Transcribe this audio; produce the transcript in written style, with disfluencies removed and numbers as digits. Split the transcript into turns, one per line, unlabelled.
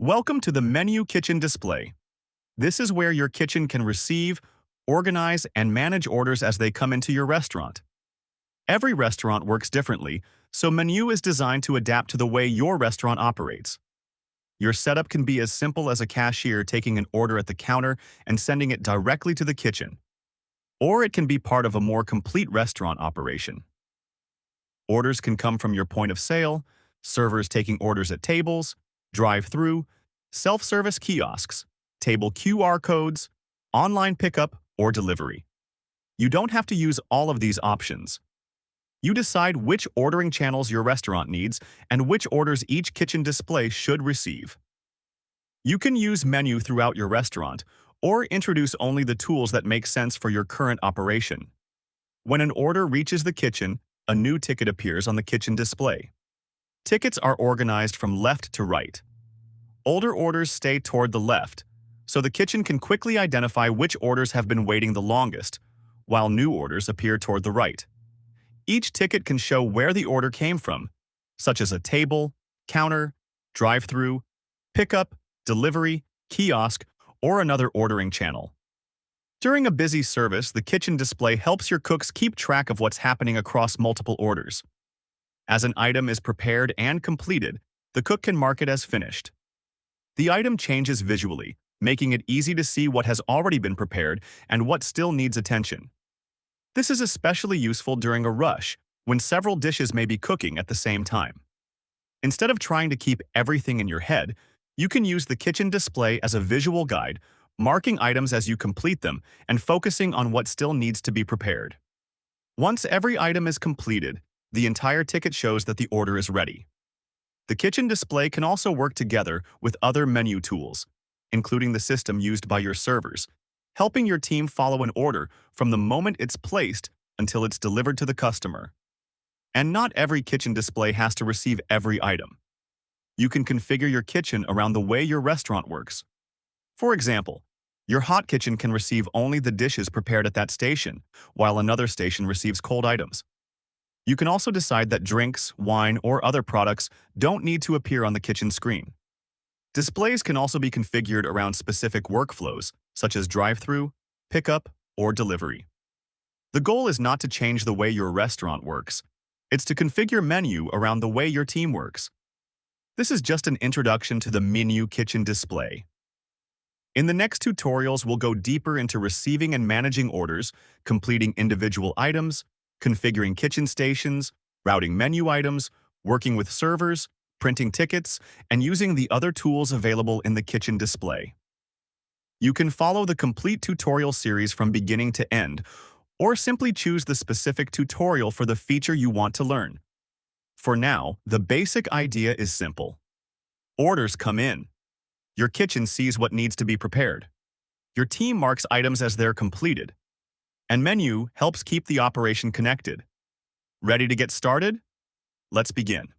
Welcome to the Meniuu Kitchen Display. This is where your kitchen can receive, organize, and manage orders as they come into your restaurant. Every restaurant works differently, so Meniuu is designed to adapt to the way your restaurant operates. Your setup can be as simple as a cashier taking an order at the counter and sending it directly to the kitchen. Or it can be part of a more complete restaurant operation. Orders can come from your point of sale, servers taking orders at tables, drive-through, self-service kiosks, table QR codes, online pickup, or delivery. You don't have to use all of these options. You decide which ordering channels your restaurant needs and which orders each kitchen display should receive. You can use Meniuu throughout your restaurant or introduce only the tools that make sense for your current operation. When an order reaches the kitchen, a new ticket appears on the kitchen display. Tickets are organized from left to right. Older orders stay toward the left, so the kitchen can quickly identify which orders have been waiting the longest, while new orders appear toward the right. Each ticket can show where the order came from, such as a table, counter, drive-through, pickup, delivery, kiosk, or another ordering channel. During a busy service, the kitchen display helps your cooks keep track of what's happening across multiple orders. As an item is prepared and completed, the cook can mark it as finished. The item changes visually, making it easy to see what has already been prepared and what still needs attention. This is especially useful during a rush, when several dishes may be cooking at the same time. Instead of trying to keep everything in your head, you can use the kitchen display as a visual guide, marking items as you complete them and focusing on what still needs to be prepared. Once every item is completed, the entire ticket shows that the order is ready. The kitchen display can also work together with other Meniuu tools, including the system used by your servers, helping your team follow an order from the moment it's placed until it's delivered to the customer. And not every kitchen display has to receive every item. You can configure your kitchen around the way your restaurant works. For example, your hot kitchen can receive only the dishes prepared at that station, while another station receives cold items. You can also decide that drinks, wine, or other products don't need to appear on the kitchen screen. Displays can also be configured around specific workflows, such as drive-through, pickup, or delivery. The goal is not to change the way your restaurant works. It's to configure Meniuu around the way your team works. This is just an introduction to the Meniuu Kitchen Display. In the next tutorials, we'll go deeper into receiving and managing orders, completing individual items, configuring kitchen stations, routing menu items, working with servers, printing tickets, and using the other tools available in the kitchen display. You can follow the complete tutorial series from beginning to end, or simply choose the specific tutorial for the feature you want to learn. For now, the basic idea is simple. Orders come in. Your kitchen sees what needs to be prepared. Your team marks items as they're completed. And Meniuu helps keep the operation connected. Ready to get started? Let's begin.